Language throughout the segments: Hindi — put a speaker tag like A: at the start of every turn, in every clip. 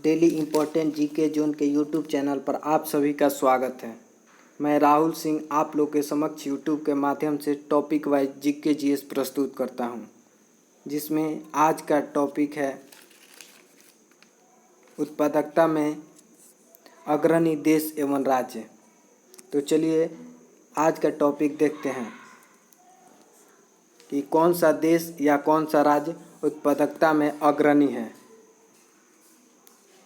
A: डेली इम्पोर्टेंट जीके जोन के यूट्यूब चैनल पर आप सभी का स्वागत है। मैं राहुल सिंह आप लोग के समक्ष यूट्यूब के माध्यम से टॉपिक वाइज जीके जीएस प्रस्तुत करता हूं, जिसमें आज का टॉपिक है उत्पादकता में अग्रणी देश एवं राज्य। तो चलिए आज का टॉपिक देखते हैं कि कौन सा देश या कौन सा राज्य उत्पादकता में अग्रणी है।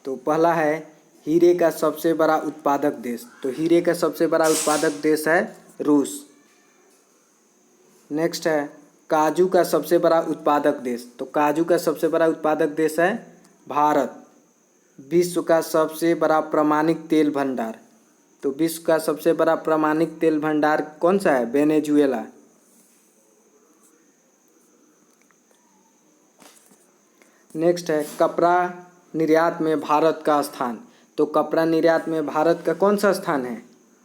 A: तो पहला है हीरे का सबसे बड़ा उत्पादक देश। तो हीरे का सबसे बड़ा उत्पादक देश है रूस। नेक्स्ट है काजू का सबसे बड़ा उत्पादक देश। तो काजू का सबसे बड़ा उत्पादक देश है भारत। विश्व का सबसे बड़ा प्रामाणिक तेल भंडार। तो विश्व का सबसे बड़ा प्रामाणिक तेल भंडार कौन सा है? वेनेजुएला। नेक्स्ट है कपड़ा निर्यात में भारत का स्थान। तो कपड़ा निर्यात में भारत का कौन सा स्थान है?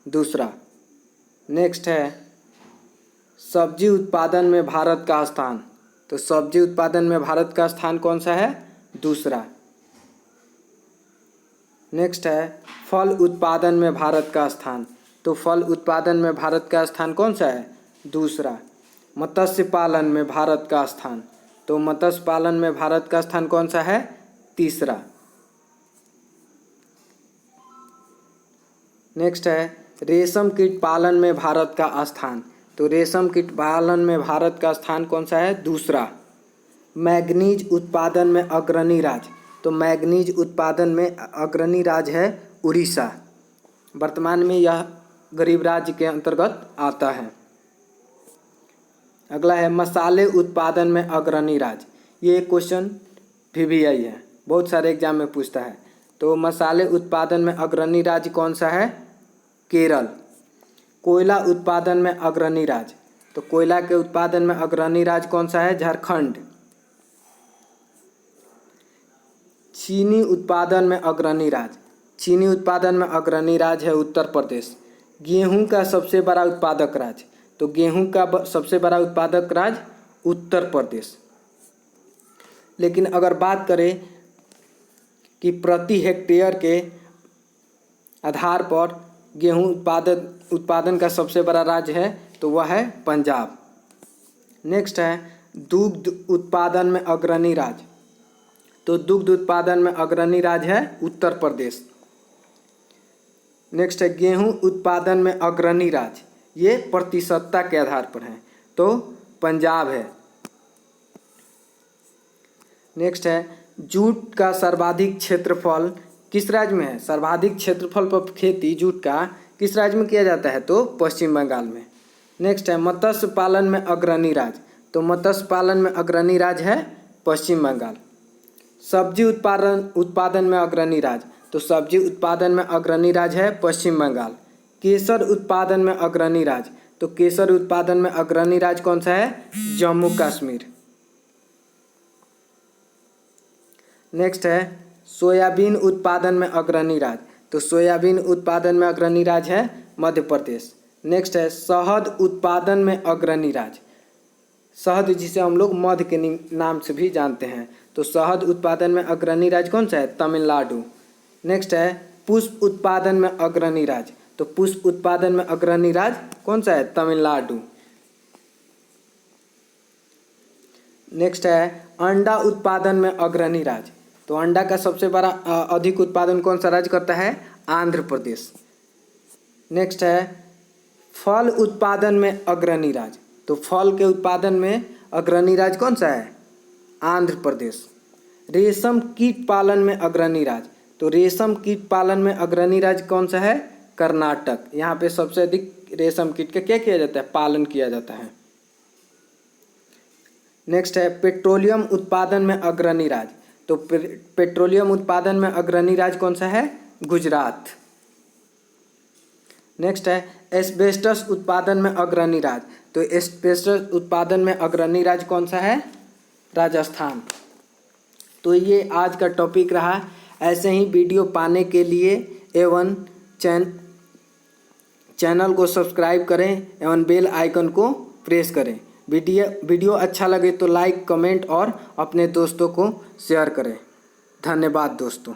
A: दूसरा। नेक्स्ट है सब्जी उत्पादन में भारत का स्थान। तो सब्जी उत्पादन में भारत का स्थान कौन सा है? दूसरा। नेक्स्ट है फल उत्पादन में भारत का स्थान। तो फल उत्पादन में भारत का स्थान कौन सा है? दूसरा। मत्स्य पालन में भारत का स्थान। तो मत्स्य पालन में भारत का स्थान कौन सा है? तीसरा। नेक्स्ट है रेशम कीट पालन में भारत का स्थान। तो रेशम कीट पालन में भारत का स्थान कौन सा है? दूसरा। मैग्नीज उत्पादन में अग्रणी राज्य। तो मैग्नीज उत्पादन में अग्रणी राज्य है उड़ीसा। वर्तमान में यह गरीब राज्य के अंतर्गत आता है। अगला है मसाले उत्पादन में अग्रणी राज्य। ये क्वेश्चन VVI है, बहुत सारे एग्जाम में पूछता है। तो मसाले उत्पादन में अग्रणी राज्य कौन सा है? केरल। कोयला उत्पादन में अग्रणी राज्य। तो कोयला के उत्पादन में अग्रणी राज्य कौन सा है? झारखंड। चीनी उत्पादन में अग्रणी राज्य। चीनी उत्पादन में अग्रणी राज्य है उत्तर प्रदेश। गेहूं का सबसे बड़ा उत्पादक राज्य। तो गेहूं का सबसे बड़ा उत्पादक राज्य उत्तर प्रदेश। लेकिन अगर बात करें कि प्रति हेक्टेयर के आधार पर गेहूं उत्पादन का सबसे बड़ा राज्य है, तो वह है पंजाब। नेक्स्ट है दुग्ध उत्पादन में अग्रणी राज्य। तो दुग्ध उत्पादन में अग्रणी राज्य है उत्तर प्रदेश। नेक्स्ट है गेहूं उत्पादन में अग्रणी राज्य, ये प्रतिशतता के आधार पर है, तो पंजाब है। नेक्स्ट है जूट का सर्वाधिक क्षेत्रफल किस राज्य में है? सर्वाधिक क्षेत्रफल पर खेती जूट का किस राज्य में किया जाता है? तो पश्चिम बंगाल में। नेक्स्ट है मत्स्य पालन में अग्रणी राज्य। तो मत्स्य पालन में अग्रणी राज्य है पश्चिम बंगाल। सब्जी उत्पादन में अग्रणी राज्य। तो सब्जी उत्पादन में अग्रणी राज्य है पश्चिम बंगाल। केसर उत्पादन में अग्रणी राज्य। तो केसर उत्पादन में अग्रणी राज्य कौन सा है? जम्मू कश्मीर। नेक्स्ट है सोयाबीन उत्पादन में अग्रणी राज्य। तो सोयाबीन उत्पादन में अग्रणी राज्य है मध्य प्रदेश। नेक्स्ट है शहद उत्पादन में अग्रणी राज्य। शहद जिसे हम लोग मध के नाम से भी जानते हैं, तो शहद उत्पादन में अग्रणी राज्य कौन सा है? तमिलनाडु। नेक्स्ट है पुष्प उत्पादन में अग्रणी राज्य। तो पुष्प उत्पादन में अग्रणी राज्य कौन सा है? तमिलनाडु। नेक्स्ट है अंडा उत्पादन में अग्रणी राज्य। तो अंडा का सबसे बड़ा अधिक उत्पादन कौन सा राज्य करता है? आंध्र प्रदेश। नेक्स्ट है फल उत्पादन में अग्रणी राज्य। तो फल के उत्पादन में अग्रणी राज्य कौन सा है? आंध्र प्रदेश। रेशम कीट पालन में अग्रणी राज्य। तो रेशम कीट पालन में अग्रणी राज्य कौन सा है? कर्नाटक। यहाँ पे सबसे अधिक रेशम कीट का क्या किया जाता है? पालन किया जाता है। नेक्स्ट है पेट्रोलियम उत्पादन में अग्रणी राज्य। तो पेट्रोलियम उत्पादन में अग्रणी राज्य कौन सा है? गुजरात। नेक्स्ट है एस्बेस्टस उत्पादन में अग्रणी राज्य। तो एस्बेस्टस उत्पादन में अग्रणी राज्य कौन सा है? राजस्थान। तो ये आज का टॉपिक रहा। ऐसे ही वीडियो पाने के लिए एवं चैनल को सब्सक्राइब करें एवं बेल आइकन को प्रेस करें। वीडियो अच्छा लगे तो लाइक, कमेंट और अपने दोस्तों को शेयर करें। धन्यवाद दोस्तों।